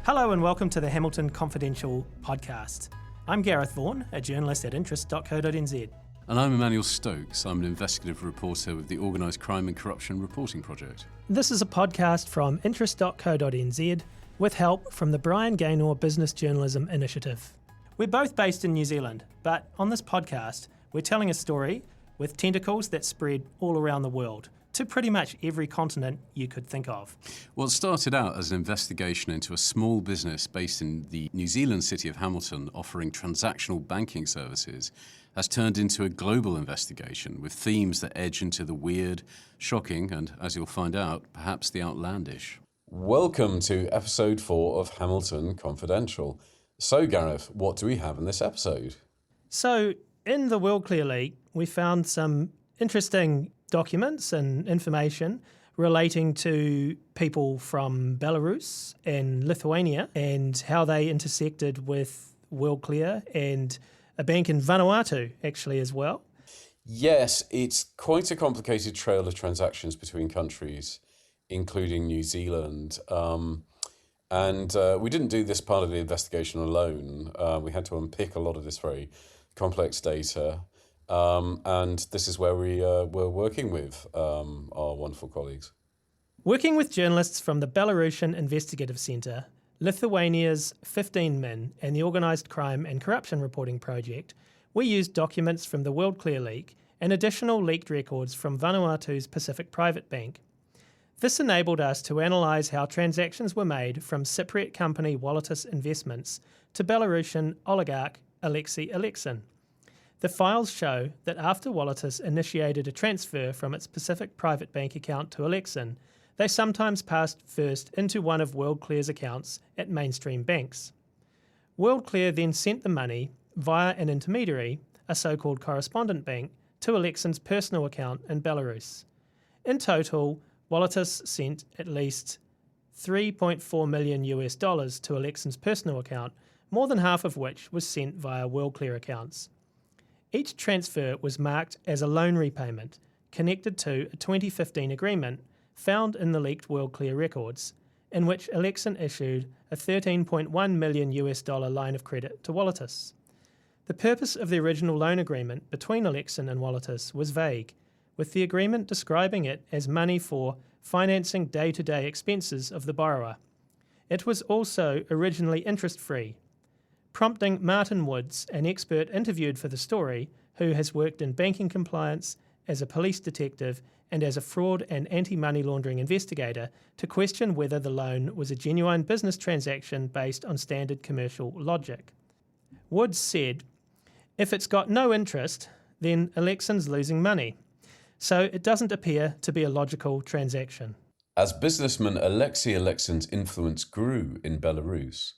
Hello and welcome to the Hamilton Confidential podcast. I'm Gareth Vaughan, a journalist at interest.co.nz. And I'm Emmanuel Stokes. I'm an investigative reporter with the Organised Crime and Corruption Reporting Project. This is a podcast from interest.co.nz with help from the Brian Gaynor Business Journalism Initiative. We're both based in New Zealand, but on this podcast, we're telling a story with tentacles that spread all around the world, to pretty much every continent you could think of. Well, it started out as an investigation into a small business based in the New Zealand city of Hamilton offering transactional banking services, has turned into a global investigation with themes that edge into the weird, shocking, and, as you'll find out, perhaps the outlandish. Welcome to episode 4 of Hamilton Confidential. So, Gareth, what do we have in this episode? So, in the Worldclear leak, we found some interesting documents and information relating to people from Belarus and Lithuania and how they intersected with Worldclear and a bank in Vanuatu actually as well. Yes, it's quite a complicated trail of transactions between countries, including New Zealand. And we didn't do this part of the investigation alone. We had to unpick a lot of this very complex data. And this is where we were working with our wonderful colleagues. Working with journalists from the Belarusian Investigative Center, Lithuania's 15min, and the Organised Crime and Corruption Reporting Project, we used documents from the Worldclear leak and additional leaked records from Vanuatu's Pacific Private Bank. This enabled us to analyse how transactions were made from Cypriot company Walletus Investments to Belarusian oligarch Alexei Aleksin. The files show that after Walletus initiated a transfer from its Pacific Private Bank account to Aleksin, they sometimes passed first into one of Worldclear's accounts at mainstream banks. Worldclear then sent the money via an intermediary, a so-called correspondent bank, to Aleksin's personal account in Belarus. In total, Walletus sent at least $3.4 million to Aleksin's personal account, more than half of which was sent via Worldclear accounts. Each transfer was marked as a loan repayment connected to a 2015 agreement found in the leaked Worldclear records, in which Aleksin issued a $13.1 million line of credit to Walletus. The purpose of the original loan agreement between Aleksin and Walletus was vague, with the agreement describing it as money for financing day-to-day expenses of the borrower. It was also originally interest-free, prompting Martin Woods, an expert interviewed for the story, who has worked in banking compliance, as a police detective, and as a fraud and anti-money laundering investigator, to question whether the loan was a genuine business transaction based on standard commercial logic. Woods said, "If it's got no interest, then Aleksin's losing money. So it doesn't appear to be a logical transaction." As businessman Alexei Aleksin's influence grew in Belarus,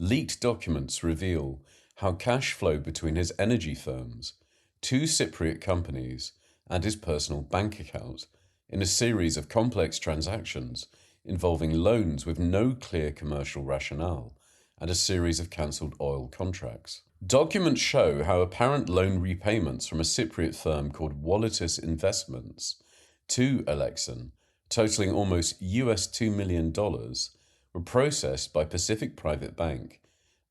leaked documents reveal how cash flowed between his energy firms, 2 Cypriot companies, and his personal bank account in a series of complex transactions involving loans with no clear commercial rationale and a series of cancelled oil contracts. Documents show how apparent loan repayments from a Cypriot firm called Walletus Investments to Aleksin, totaling almost $2 million, were processed by Pacific Private Bank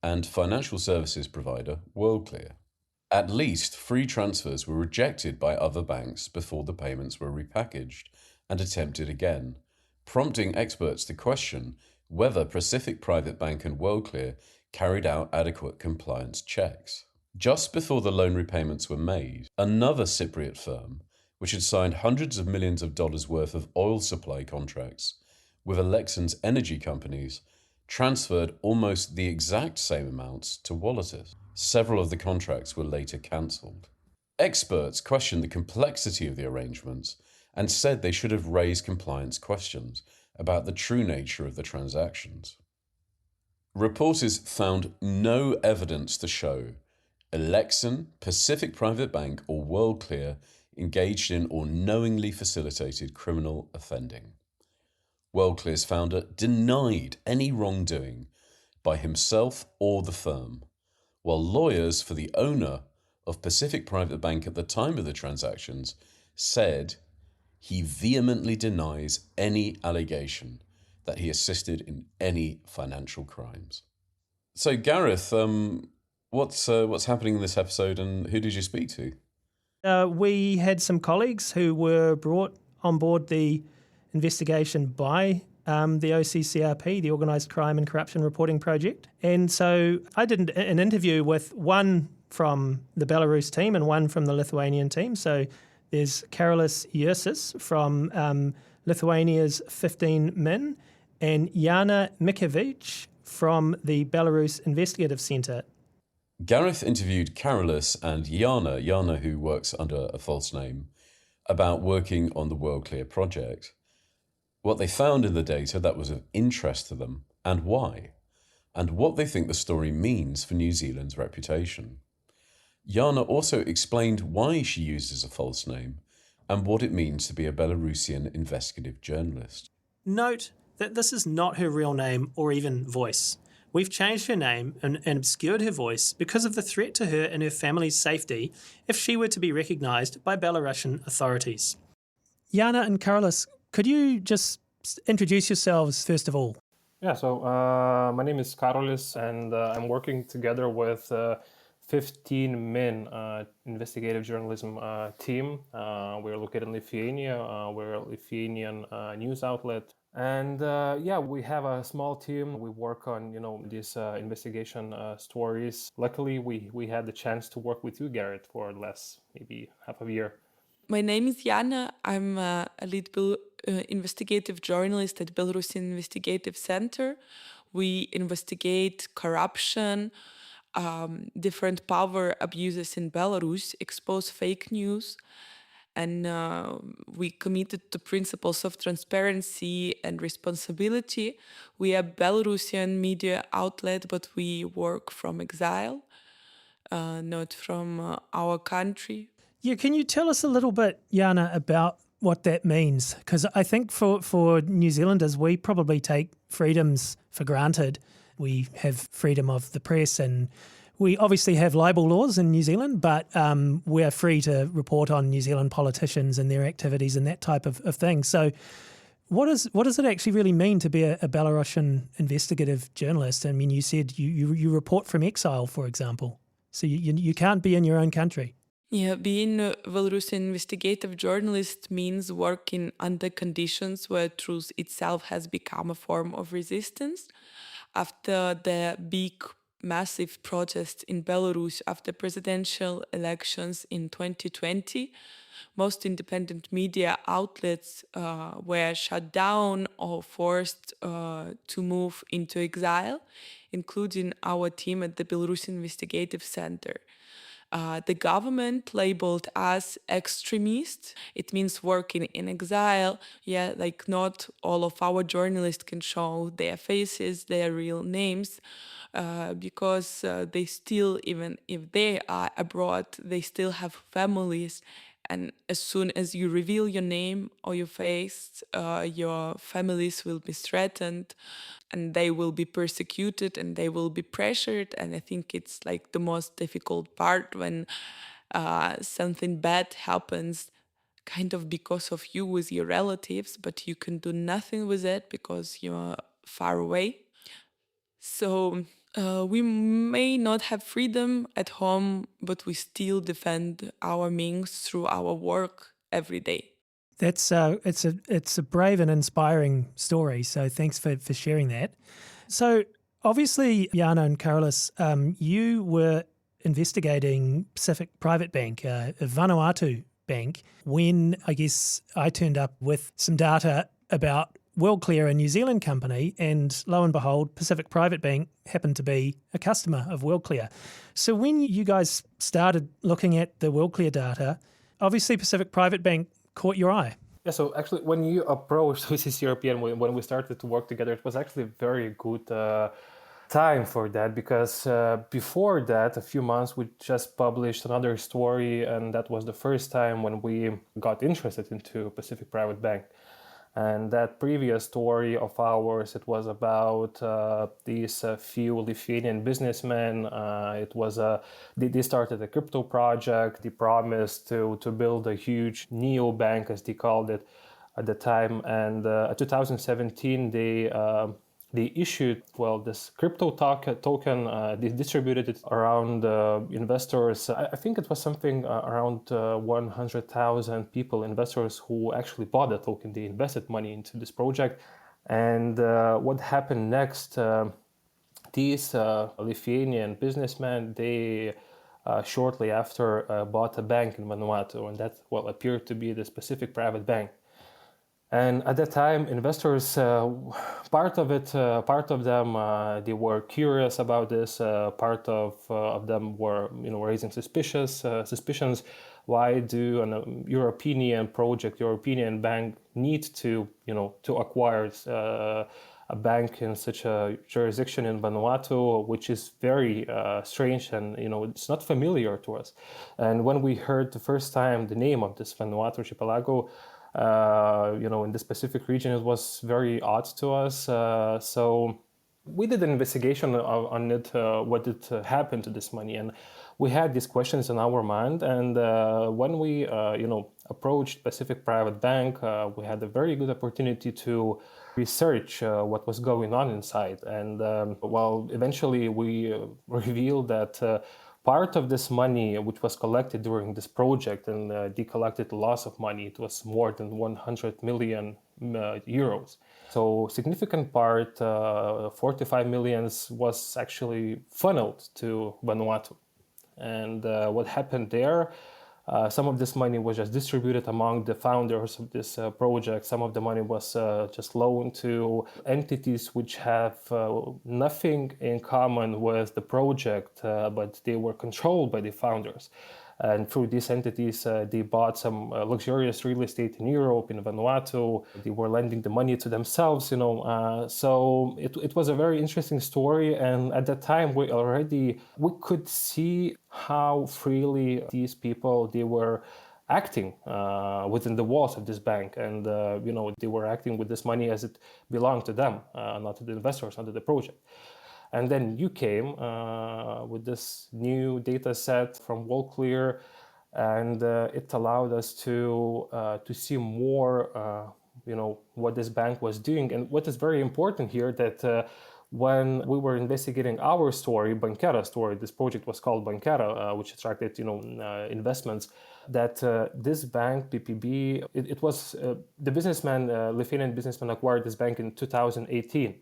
and financial services provider Worldclear. At least 3 transfers were rejected by other banks before the payments were repackaged and attempted again, prompting experts to question whether Pacific Private Bank and Worldclear carried out adequate compliance checks. Just before the loan repayments were made, another Cypriot firm, which had signed hundreds of millions of dollars worth of oil supply contracts with Aleksin's energy companies, transferred almost the exact same amounts to Walletus. Several of the contracts were later cancelled. Experts questioned the complexity of the arrangements and said they should have raised compliance questions about the true nature of the transactions. Reporters found no evidence to show Aleksin, Pacific Private Bank, or Worldclear engaged in or knowingly facilitated criminal offending. Worldclear's founder denied any wrongdoing by himself or the firm, while lawyers for the owner of Pacific Private Bank at the time of the transactions said he vehemently denies any allegation that he assisted in any financial crimes. So, Gareth, what's happening in this episode, and who did you speak to? We had some colleagues who were brought on board the investigation by the OCCRP, the Organised Crime and Corruption Reporting Project. And so I did an interview with one from the Belarus team and one from the Lithuanian team. So there's Karolis Ursis from Lithuania's 15 Min and Jana Mikovic from the Belarus Investigative Center. Gareth interviewed Karolis and Jana who works under a false name, about working on the Worldclear project, what they found in the data that was of interest to them and why, and what they think the story means for New Zealand's reputation. Jana also explained why she uses a false name and what it means to be a Belarusian investigative journalist. Note that this is not her real name or even voice. We've changed her name and obscured her voice because of the threat to her and her family's safety if she were to be recognised by Belarusian authorities. Jana and Karolis, could you just introduce yourselves first of all? Yeah, so my name is Karolis, and I'm working together with 15 Min investigative journalism team. We're located in Lithuania. We're a Lithuanian news outlet. And we have a small team. We work on, these investigation stories. Luckily, we had the chance to work with you, Garrett, for less, maybe half a year. My name is Jana. I'm a lead investigative journalist at Belarusian Investigative Center. We investigate corruption, different power abuses in Belarus, expose fake news, and we committed to principles of transparency and responsibility. We are Belarusian media outlet, but we work from exile, not from our country. Yeah, can you tell us a little bit, Jana, about what that means? Because I think for New Zealanders, we probably take freedoms for granted. We have freedom of the press and we obviously have libel laws in New Zealand, but we're free to report on New Zealand politicians and their activities and that type of thing. So what does it actually really mean to be a Belarusian investigative journalist? I mean, you said you report from exile, for example. So you can't be in your own country. Yeah, being a Belarusian investigative journalist means working under conditions where truth itself has become a form of resistance. After the big, massive protests in Belarus after presidential elections in 2020, most independent media outlets were shut down or forced to move into exile, including our team at the Belarusian Investigative Center. The government labeled us extremists. It means working in exile. Yeah, like not all of our journalists can show their faces, their real names, because they still, even if they are abroad, they still have families. And as soon as you reveal your name or your face, your families will be threatened and they will be persecuted and they will be pressured. And I think it's like the most difficult part when something bad happens kind of because of you with your relatives, but you can do nothing with it because you're far away. So we may not have freedom at home, but we still defend our means through our work every day. That's it's a brave and inspiring story. So thanks for sharing that. So obviously, Jana and Karolis, you were investigating Pacific Private Bank, a Vanuatu bank, when I guess I turned up with some data about Worldclear, a New Zealand company, and lo and behold, Pacific Private Bank happened to be a customer of Worldclear. So when you guys started looking at the Worldclear data, obviously Pacific Private Bank caught your eye. Yeah, so actually when you approached OCC European, when we started to work together, it was actually a very good time for that, because before that, a few months, we just published another story, and that was the first time when we got interested into Pacific Private Bank. And that previous story of ours, it was about these few Lithuanian businessmen. It was they started a crypto project. They promised to build a huge neobank, as they called it, at the time. And 2017, they issued, this crypto token. They distributed it around investors. I think it was something around 100,000 people, investors who actually bought the token. They invested money into this project. And what happened next? These Lithuanian businessmen, they shortly after bought a bank in Vanuatu, and that appeared to be the specific private bank. And at that time, investors, part of them, they were curious about this. Part of them were, raising suspicions. Why do an European project, European bank, need to acquire a bank in such a jurisdiction in Vanuatu, which is very strange and it's not familiar to us. And when we heard the first time the name of this Vanuatu archipelago, in this specific region, it was very odd to us. So we did an investigation on it, what did happen to this money, and we had these questions in our mind. And when we, approached Pacific Private Bank, we had a very good opportunity to research what was going on inside. And eventually we revealed that part of this money, which was collected during this project, and they collected lots of money, it was more than 100 million euros. So significant part, 45 millions, was actually funneled to Vanuatu. And what happened there, some of this money was just distributed among the founders of this project. Some of the money was just loaned to entities which have nothing in common with the project, but they were controlled by the founders. And through these entities, they bought some luxurious real estate in Europe, in Vanuatu. They were lending the money to themselves, So it was a very interesting story. And at that time, we could see how freely these people, they were acting within the walls of this bank. And, they were acting with this money as it belonged to them, not to the investors, not to the project. And then you came with this new data set from Worldclear, and it allowed us to see more, what this bank was doing. And what is very important here, that when we were investigating our story, Bankera story, this project was called Bankera, which attracted, investments, that this bank, PPB, it was the Lithuanian businessman acquired this bank in 2018.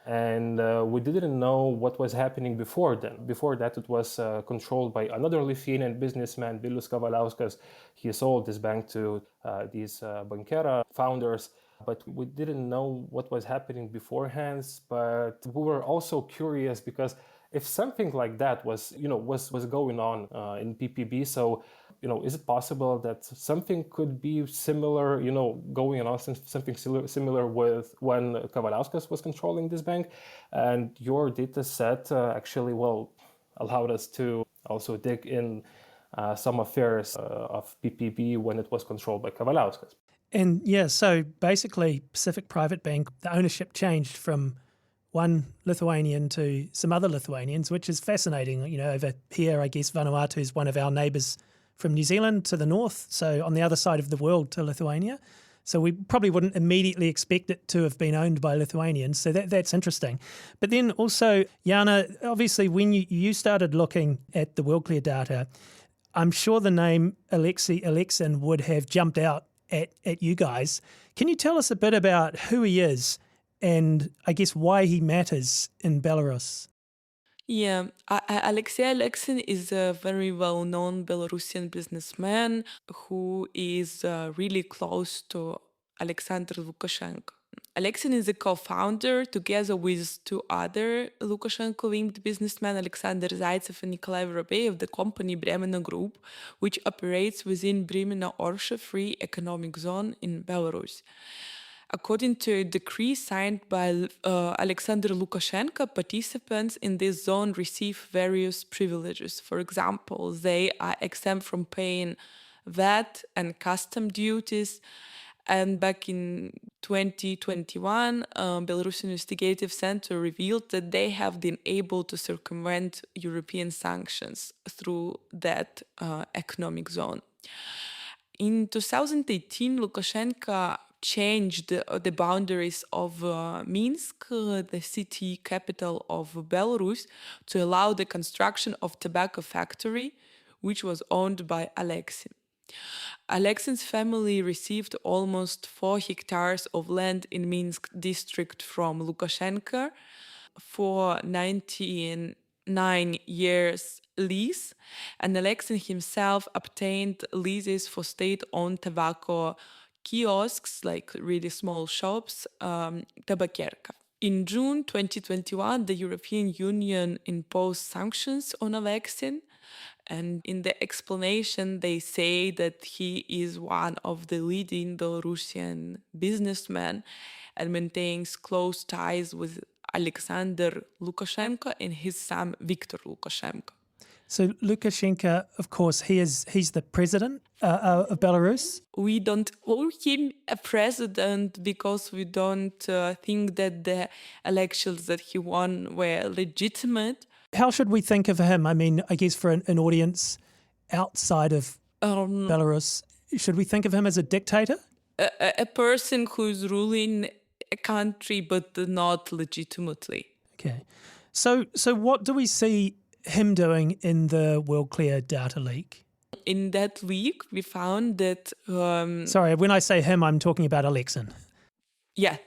And we didn't know what was happening before then. Before that, it was controlled by another Lithuanian businessman, Vilius Kavaliauskas. He sold this bank to these Bankera founders. But we didn't know what was happening beforehand. But we were also curious, because if something like that was going on in PPB, so is it possible that something could be similar, going on, something similar with when Kavaliauskas was controlling this bank? And your data set actually, allowed us to also dig in some affairs of PPB when it was controlled by Kavaliauskas. And yeah, so basically Pacific Private Bank, the ownership changed from one Lithuanian to some other Lithuanians, which is fascinating. Over here, I guess Vanuatu is one of our neighbours from New Zealand to the north, so on the other side of the world to Lithuania. So we probably wouldn't immediately expect it to have been owned by Lithuanians, so that's interesting. But then also, Jana, obviously when you started looking at the Worldclear data, I'm sure the name Alexei Aleksin would have jumped out at you guys. Can you tell us a bit about who he is and I guess why he matters in Belarus? Yeah, Alexei Aleksin is a very well-known Belarusian businessman who is really close to Alexander Lukashenko. Aleksin is a co-founder, together with two other Lukashenko-linked businessmen, Alexander Zaitsev and Nikolai Vorobey, of the company Bremena Group, which operates within Bremena-Orsha Free Economic Zone in Belarus. According to a decree signed by Alexander Lukashenko, participants in this zone receive various privileges. For example, they are exempt from paying VAT and custom duties. And back in 2021, Belarusian Investigative Center revealed that they have been able to circumvent European sanctions through that economic zone. In 2018, Lukashenko changed the boundaries of Minsk, the city capital of Belarus, to allow the construction of tobacco factory, which was owned by Alexei. Alexei's family received almost 4 hectares of land in Minsk district from Lukashenko for 99 years lease, and Alexei himself obtained leases for state-owned tobacco kiosks, like really small shops, tabakerka. In June 2021, the European Union imposed sanctions on Alexei, and in the explanation, they say that he is one of the leading Belarusian businessmen and maintains close ties with Alexander Lukashenko and his son Viktor Lukashenko. So Lukashenko, of course, he's the president of Belarus. We don't call him a president because we don't think that the elections that he won were legitimate. How should we think of him? I mean, I guess for an audience outside of Belarus, should we think of him as a dictator? A person who's ruling a country but not legitimately. Okay. So what do we see him doing in the Worldclear data leak? In that leak, we found that... Sorry, when I say him, I'm talking about Alexei. Yeah.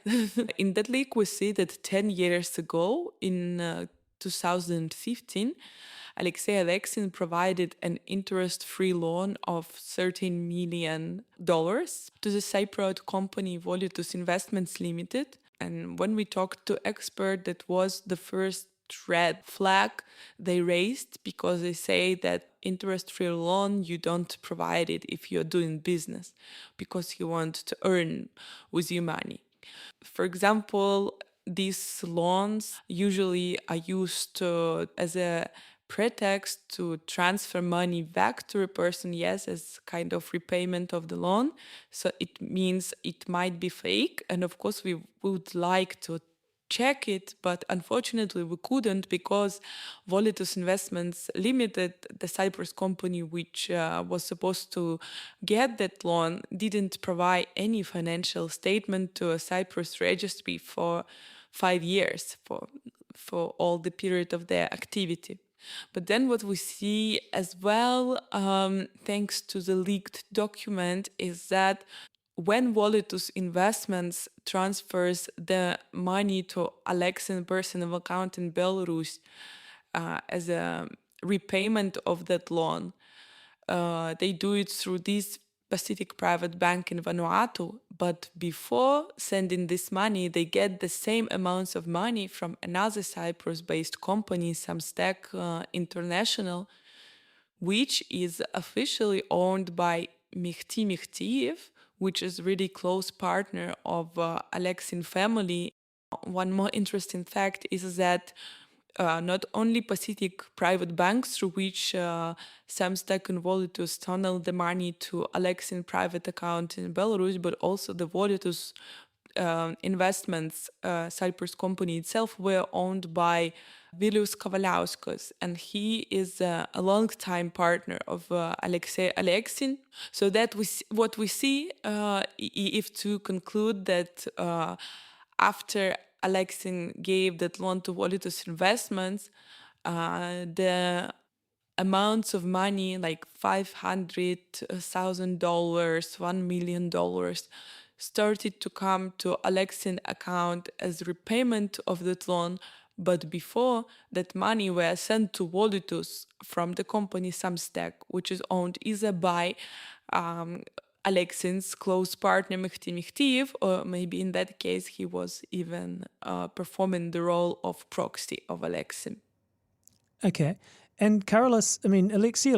In that leak, we see that 10 years ago, in 2015, Alexei provided an interest-free loan of $13 million to the Cypriot company Volutus Investments Limited. And when we talked to experts, that was the first red flag they raised, because they say that interest-free loan, you don't provide it if you're doing business, because you want to earn with your money. For example, these loans usually are used as a pretext to transfer money back to a person, yes, as kind of repayment of the loan. So it means it might be fake. And of course, we would like to check it, but unfortunately we couldn't, because Volutus Investments Limited, the Cyprus company which was supposed to get that loan, didn't provide any financial statement to a Cyprus registry for 5 years, for all the period of their activity. But then what we see as well, thanks to the leaked document, is that when Volutus Investments transfers the money to Alexei's personal account in Belarus as a repayment of that loan, they do it through this specific private bank in Vanuatu. But before sending this money, they get the same amounts of money from another Cyprus-based company, Samstek International, which is officially owned by Mehdi Mehdiyev, which is really close partner of Alexei's family. One more interesting fact is that not only Pacific private banks through which Samstek and Volutus tunnel the money to Alexei's private account in Belarus, but also the Volutus Investments Cyprus company itself were owned by Vilius Kavaliauskas, and he is a long-time partner of Alexei. So that what we see, if to conclude that after Alexei gave that loan to Volutus Investments, the amounts of money like $500,000, $1 million started to come to Alexei's account as repayment of that loan. But before, that money were sent to Volutus from the company Samstek, which is owned either by Alexei's close partner Mehdi Mehdiyev, or maybe in that case he was even performing the role of proxy of Alexei. Okay. And Karolis, I mean, Alexei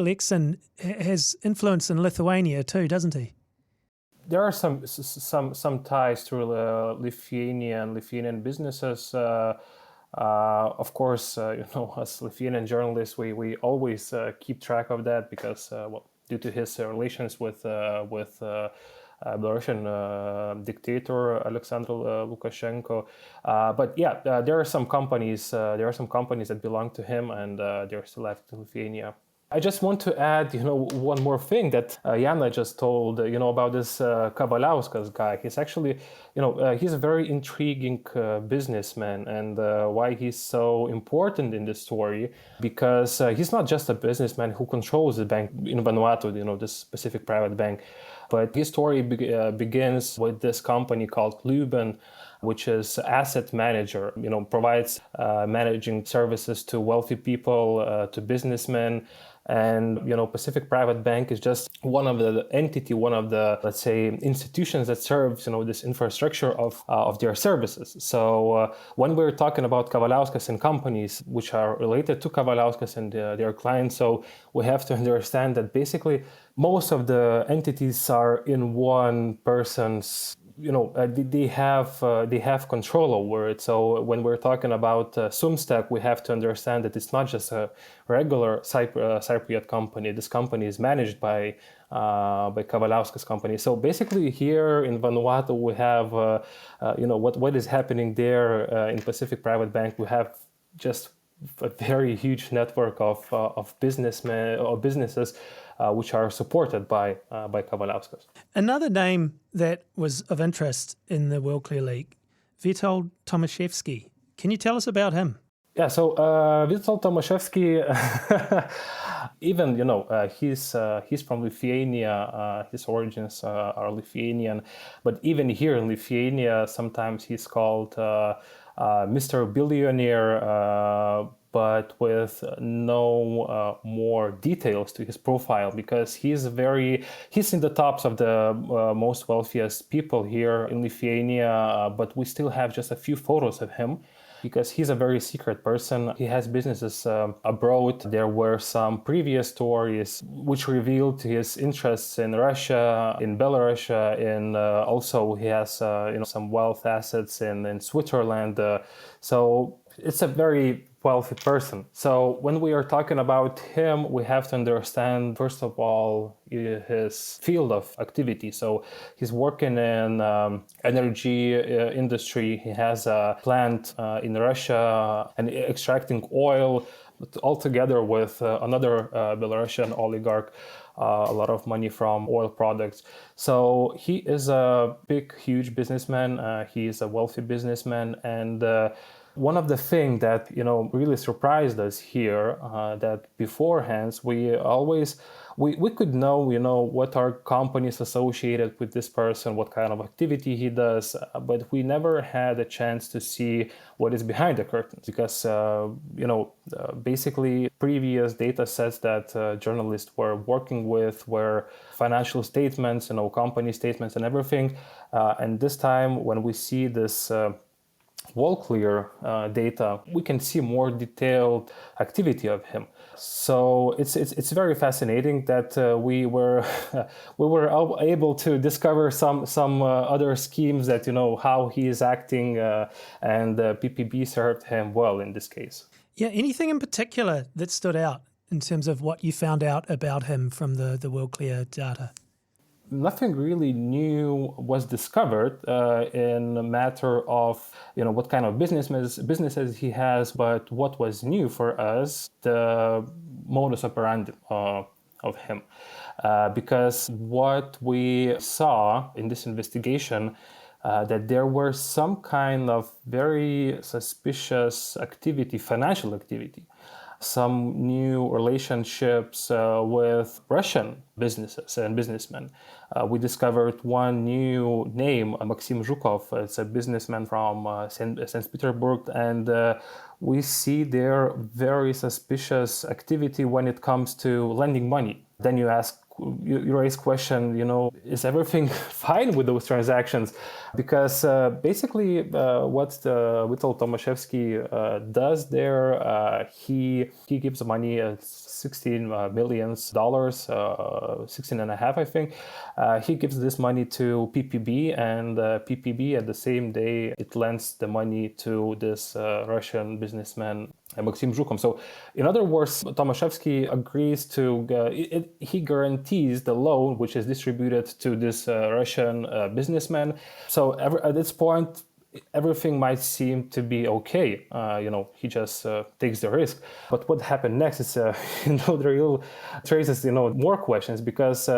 has influence in Lithuania too, doesn't he? There are some ties to Lithuania and Lithuanian businesses. Of course, as Lithuanian journalists, we always keep track of that because, due to his relations with Belarusian dictator Alexander Lukashenko. But yeah, there are some companies. There are some companies that belong to him, and they're still left in Lithuania. I just want to add, one more thing that Jana just told, about this Kavaliauskas guy. He's actually, he's a very intriguing businessman, and why he's so important in this story, because he's not just a businessman who controls the bank in Vanuatu, this specific private bank, but his story begins with this company called Kluben, which is asset manager, provides managing services to wealthy people, to businessmen. And, Pacific Private Bank is just one of the, let's say, institutions that serves, this infrastructure of their services. So when we're talking about Kavaliauskas and companies which are related to Kavaliauskas and their clients, so we have to understand that basically most of the entities are in one person's, they have control over it. So when we're talking about Sumstek, we have to understand that it's not just a regular Cypriot company. This company is managed by Kavaliauskas company. So basically here in Vanuatu, we have, what is happening there in Pacific Private Bank. We have just a very huge network of businessmen or businesses which are supported by Kavaliauskas. Another name that was of interest in the Worldclear leak, Witold Tomaszewski. Can you tell us about him? Yeah, so Witold Tomaszewski, even, he's from Lithuania, his origins are Lithuanian, but even here in Lithuania, sometimes he's called Mr. Billionaire, but with no more details to his profile, because he's in the tops of the most wealthiest people here in Lithuania, but we still have just a few photos of him, because he's a very secret person. He has businesses abroad. There were some previous stories which revealed his interests in Russia, in Belarus, and also he has some wealth assets in Switzerland. So it's a very wealthy person. So when we are talking about him, we have to understand, first of all, his field of activity. So he's working in energy industry. He has a plant in Russia and extracting oil, all together with another Belarusian oligarch, a lot of money from oil products. So he is a big, huge businessman. He is a wealthy businessman, and one of the things that really surprised us here, that beforehand we could know what are companies associated with this person, what kind of activity he does, but we never had a chance to see what is behind the curtains, because basically previous data sets that journalists were working with were financial statements, company statements and everything, and this time when we see this Worldclear data, we can see more detailed activity of him. So it's very fascinating that we were able to discover some other schemes that how he is acting, and PPB served him well in this case. Yeah, anything in particular that stood out in terms of what you found out about him from the Worldclear data? Nothing really new was discovered in a matter of what kind of businesses he has, but what was new for us, the modus operandi of him, because what we saw in this investigation, that there were some kind of very suspicious activity, financial activity, some new relationships with Russian businesses and businessmen. We discovered one new name, Maxim Zhukov. It's a businessman from St. Petersburg, and we see there very suspicious activity when it comes to lending money. Then you raise question, is everything fine with those transactions? Because basically what Witold Tomaszewski does there, he gives money, $16 million, 16 and a half, I think. He gives this money to PPB, and PPB at the same day, it lends the money to this Russian businessman, Maxim Zhukov. So in other words, Tomaszewski agrees he guarantees the loan, which is distributed to this Russian businessman. So at this point, everything might seem to be okay. He just takes the risk. But what happened next is, the real raises, more questions, because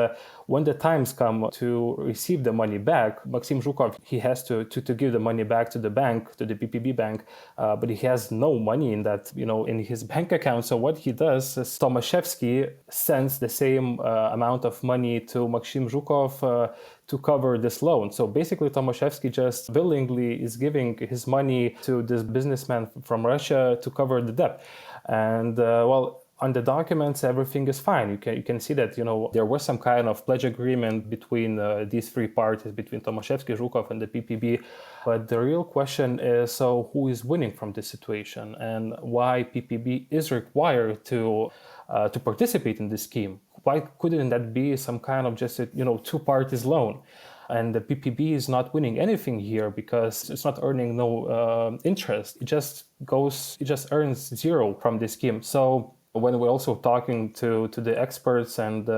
when the times come to receive the money back, Maxim Zhukov, he has to give the money back to the bank, to the PPB bank, but he has no money in that, in his bank account. So what he does is Tomaszewski sends the same amount of money to Maxim Zhukov to cover this loan. So basically, Tomaszewski just willingly is giving his money to this businessman from Russia to cover the debt. And on the documents, everything is fine. You can see that there was some kind of pledge agreement between these three parties, between Tomaszewski, Zhukov, and the PPB. But the real question is, so who is winning from this situation, and why PPB is required to participate in this scheme? Why couldn't that be some kind of just a two parties loan? And the PPB is not winning anything here because it's not earning no interest. It just earns zero from this scheme. So when we're also talking to the experts, and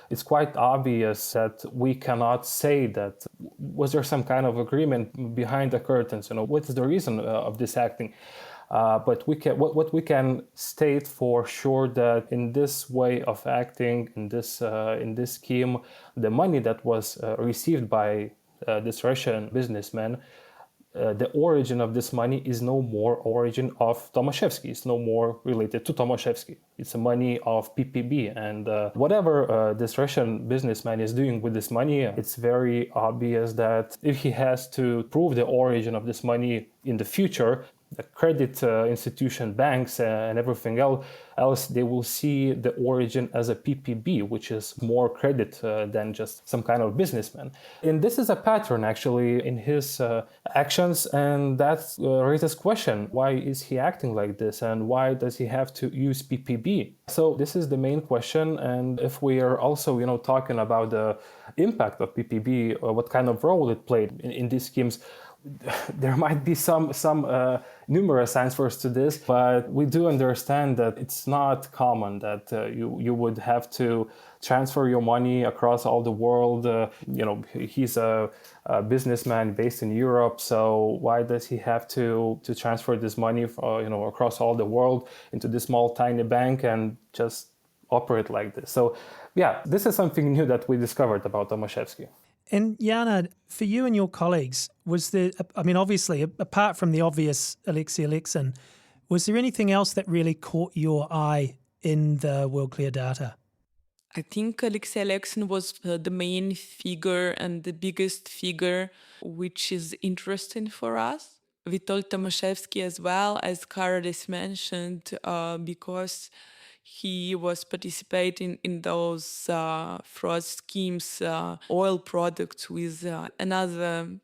it's quite obvious that we cannot say that was there some kind of agreement behind the curtains. What is the reason of this acting? But what we can state for sure that in this way of acting, in this scheme, the money that was received by this Russian businessman, the origin of this money is no more origin of Tomaszewski. It's no more related to Tomaszewski. It's the money of PPB. And whatever this Russian businessman is doing with this money, it's very obvious that if he has to prove the origin of this money in the future, the credit institution, banks, and everything else, they will see the origin as a PPB, which is more credit than just some kind of businessman. And this is a pattern, actually, in his actions, and that raises question: why is he acting like this, and why does he have to use PPB? So this is the main question. And if we are also, talking about the impact of PPB, or what kind of role it played in these schemes, there might be some numerous answers to this, but we do understand that it's not common that you would have to transfer your money across all the world. He's a businessman based in Europe, so why does he have to transfer this money across all the world into this small tiny bank and just operate like this? So yeah, this is something new that we discovered about Tomaszewski. And Jana, for you and your colleagues, was there, obviously, apart from the obvious Alexei Aleksin, was there anything else that really caught your eye in the Worldclear data? I think Alexei Aleksin was the main figure and the biggest figure, which is interesting for us. We told Tomaszewski as well, as Karolis mentioned, because he was participating in those fraud schemes, oil products with another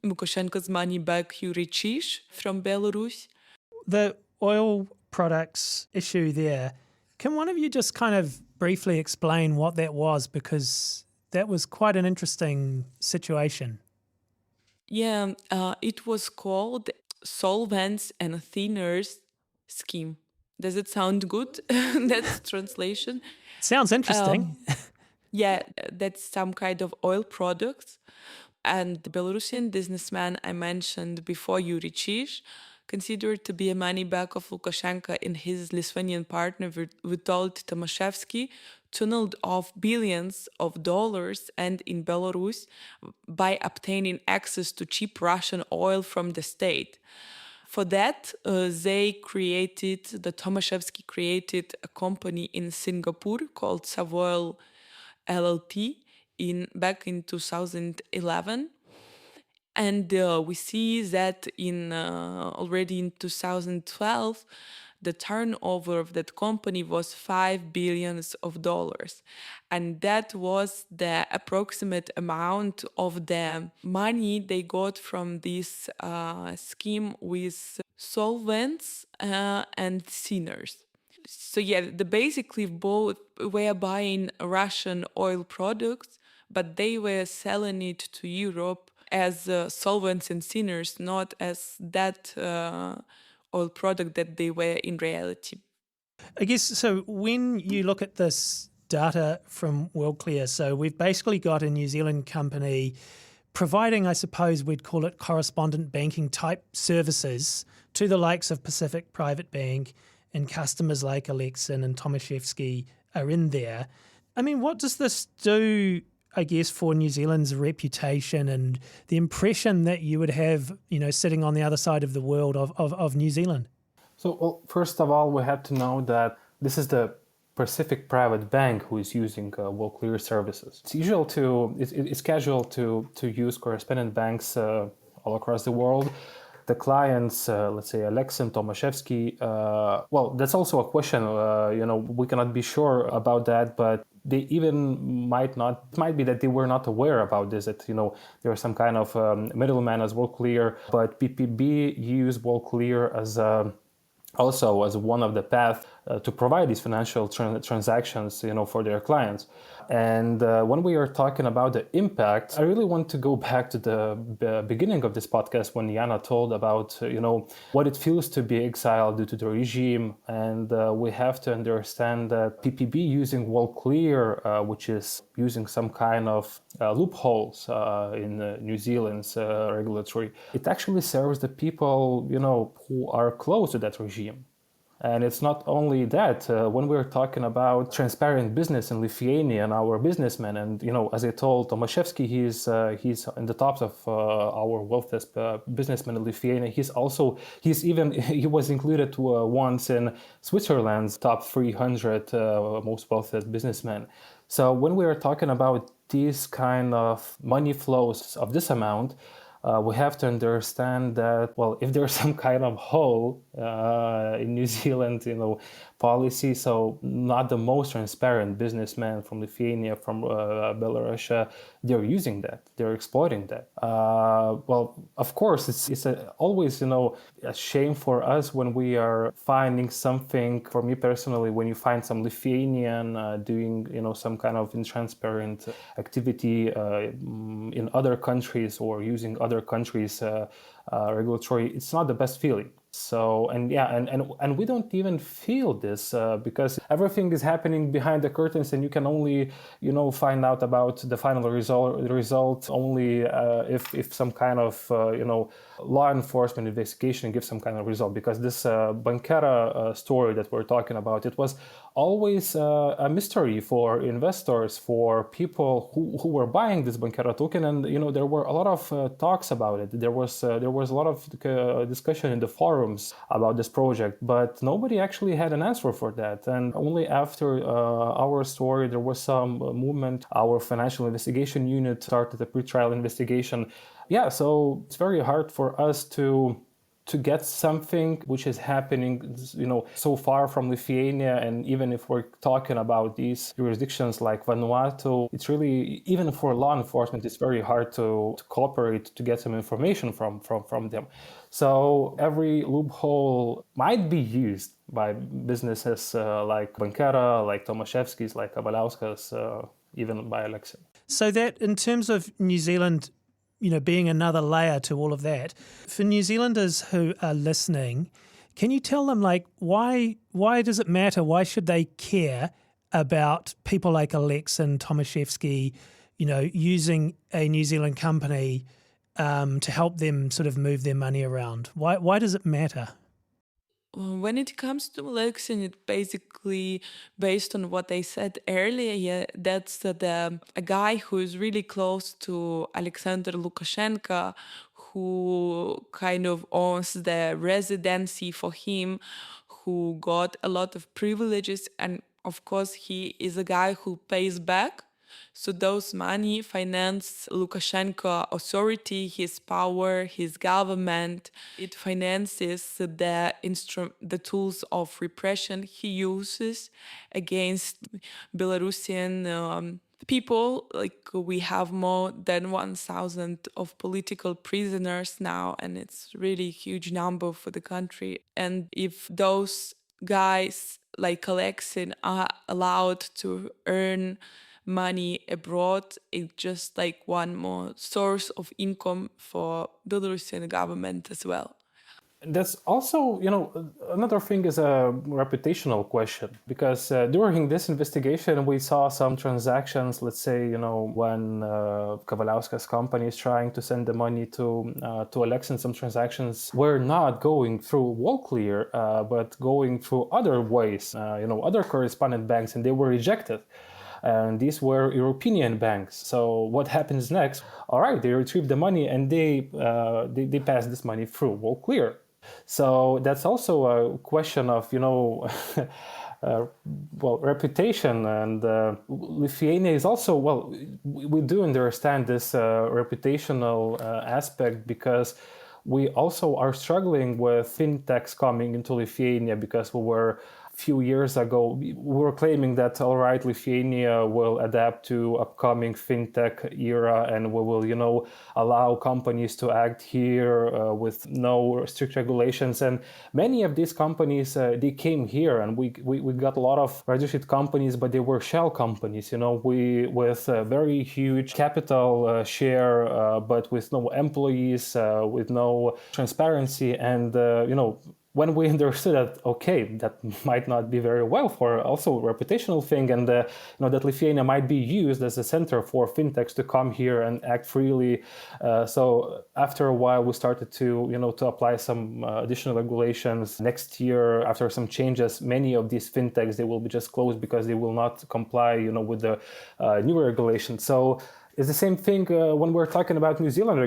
Lukashenko's money back Yuri Chish from Belarus. The oil products issue there, can one of you just kind of briefly explain what that was? Because that was quite an interesting situation. Yeah, it was called Solvents and Thinners Scheme. Does it sound good? That's translation. Sounds interesting. Yeah, that's some kind of oil products. And the Belarusian businessman I mentioned before, Yuri Chish, considered to be a money back of Lukashenko and his Lithuanian partner Witold Tomaszewski, tunneled off billions of dollars and in Belarus by obtaining access to cheap Russian oil from the state. For that, Tomaszewski created a company in Singapore called Worldclear Ltd back in 2011. And we see that already in 2012, the turnover of that company was $5 billion. And that was the approximate amount of the money they got from this scheme with solvents and thinners. So yeah, basically both were buying Russian oil products, but they were selling it to Europe as solvents and thinners, not as that oil product that they were in reality. I guess, so when you look at this data from Worldclear, so we've basically got a New Zealand company providing, I suppose we'd call it correspondent banking type services to the likes of Pacific Private Bank, and customers like Alexin and Tomaszewski are in there. I mean, what does this do, I guess, for New Zealand's reputation and the impression that you would have, sitting on the other side of the world of New Zealand? So, well, first of all, we have to know that this is the Pacific Private Bank who is using Worldclear services. It's casual to use correspondent banks all across the world. The clients, let's say Alexin, Tomaszewski, well, that's also a question. We cannot be sure about that, but they even might be that they were not aware about this, that, there was some kind of middleman as Worldclear, but PPB used Worldclear as also as one of the paths to provide these financial transactions, for their clients. And when we are talking about the impact, I really want to go back to the beginning of this podcast when Jana told about, what it feels to be exiled due to the regime. And we have to understand that PPB using Worldclear, which is using some kind of loopholes in New Zealand's regulatory, it actually serves the people, who are close to that regime. And it's not only that, when we're talking about transparent business in Lithuania and our businessmen, and, as I told Tomaszewski, he's in the tops of our wealthiest businessmen in Lithuania. He was included once in Switzerland's top 300 most wealthiest businessmen. So when we are talking about these kind of money flows of this amount, we have to understand that, well, if there's some kind of hole in New Zealand, policy, so not the most transparent businessmen from Lithuania, from Belarus, they're using that, they're exploiting that. Well, of course, it's always, a shame for us when we are finding something. For me personally, when you find some Lithuanian doing, some kind of intransparent activity in other countries or using other countries' regulatory, it's not the best feeling. So, and we don't even feel this because everything is happening behind the curtains, and you can only, find out about the final result only if some kind of, law enforcement investigation gives some kind of result. Because this Bankera story that we're talking about, it was always a mystery for investors, for people who were buying this Bankera token, and there were a lot of talks about it. There was a lot of discussion in the forums about this project, but nobody actually had an answer for that. And only after our story, there was some movement. Our financial investigation unit started a pre-trial investigation. Yeah, so it's very hard for us to get something which is happening, so far from Lithuania. And even if we're talking about these jurisdictions like Vanuatu, it's really, even for law enforcement, it's very hard to cooperate, to get some information from them. So every loophole might be used by businesses like Bankera, like Tomaszewski's, like Kavaliauskas, even by Alexin. So that, in terms of New Zealand, being another layer to all of that, for New Zealanders who are listening, can you tell them, why does it matter? Why should they care about people like Alexin, Tomaszewski, using a New Zealand company to help them sort of move their money around? Why does it matter? When it comes to Alexin, it's basically based on what I said earlier. Yeah, that's a guy who is really close to Alexander Lukashenko, who kind of owns the residency for him, who got a lot of privileges, and of course he is a guy who pays back. So those money finance Lukashenko authority, his power, his government. It finances the tools of repression he uses against Belarusian people. We have more than 1,000 of political prisoners now, and it's really a huge number for the country. And if those guys like Alexin are allowed to earn money abroad, it's just one more source of income for Belarusian government as well. That's also, another thing is a reputational question, because during this investigation, we saw some transactions, let's say, when Kavaliauskas company is trying to send the money to Alexin, some transactions were not going through Worldclear, but going through other ways, other correspondent banks, and they were rejected. And these were European banks. So what happens next? All right, they retrieve the money and they pass this money through Worldclear. So that's also a question of, reputation. And Lithuania is also, we do understand this reputational aspect, because we also are struggling with fintechs coming into Lithuania, because we were few years ago, we were claiming that, all right, Lithuania will adapt to upcoming fintech era, and we will, allow companies to act here with no strict regulations. And many of these companies, they came here, and we got a lot of registered companies, but they were shell companies, with a very huge capital share, but with no employees, with no transparency. And, when we understood that, okay, that might not be very well for also a reputational thing, and that Lithuania might be used as a center for fintechs to come here and act freely. So after a while, we started to apply some additional regulations. Next year, after some changes, many of these fintechs, they will be just closed because they will not comply, with the new regulations. So it's the same thing when we're talking about New Zealand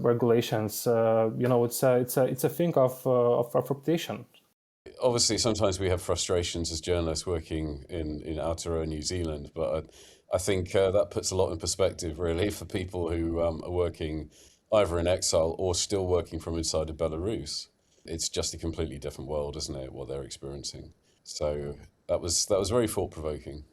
regulations. It's a thing of reputation. Obviously, sometimes we have frustrations as journalists working in Aotearoa, New Zealand, but I think that puts a lot in perspective, really, for people who are working either in exile or still working from inside of Belarus. It's just a completely different world, isn't it, what they're experiencing? So that was very thought-provoking.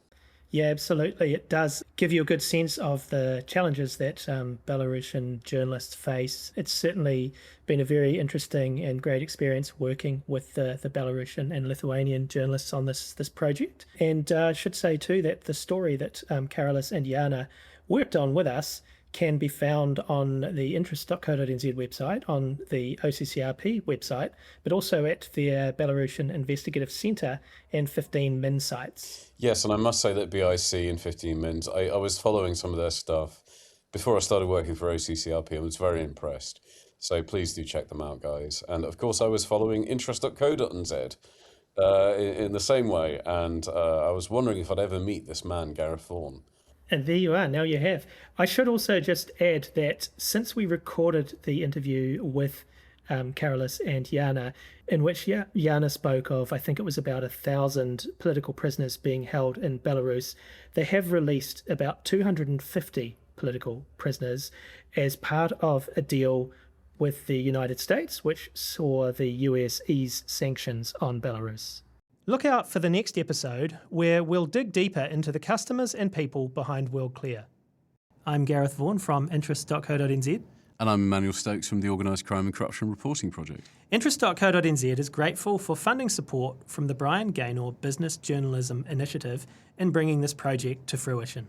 Yeah, absolutely. It does give you a good sense of the challenges that Belarusian journalists face. It's certainly been a very interesting and great experience working with the Belarusian and Lithuanian journalists on this project. And I should say too that the story that Karolis and Jana worked on with us can be found on the interest.co.nz website, on the OCCRP website, but also at their Belarusian Investigative Center and 15 Min sites. Yes, and I must say that BIC and 15 Mins, I was following some of their stuff before I started working for OCCRP. I was very impressed. So please do check them out, guys. And of course, I was following interest.co.nz in the same way. And I was wondering if I'd ever meet this man, Gareth Vaughan. And there you are, now you have. I should also just add that since we recorded the interview with Karolis and Jana, in which Jana spoke of, I think it was about 1,000 political prisoners being held in Belarus, they have released about 250 political prisoners as part of a deal with the United States, which saw the US ease sanctions on Belarus. Look out for the next episode, where we'll dig deeper into the customers and people behind Worldclear. I'm Gareth Vaughan from interest.co.nz. And I'm Emmanuel Stokes from the Organised Crime and Corruption Reporting Project. Interest.co.nz is grateful for funding support from the Brian Gaynor Business Journalism Initiative in bringing this project to fruition.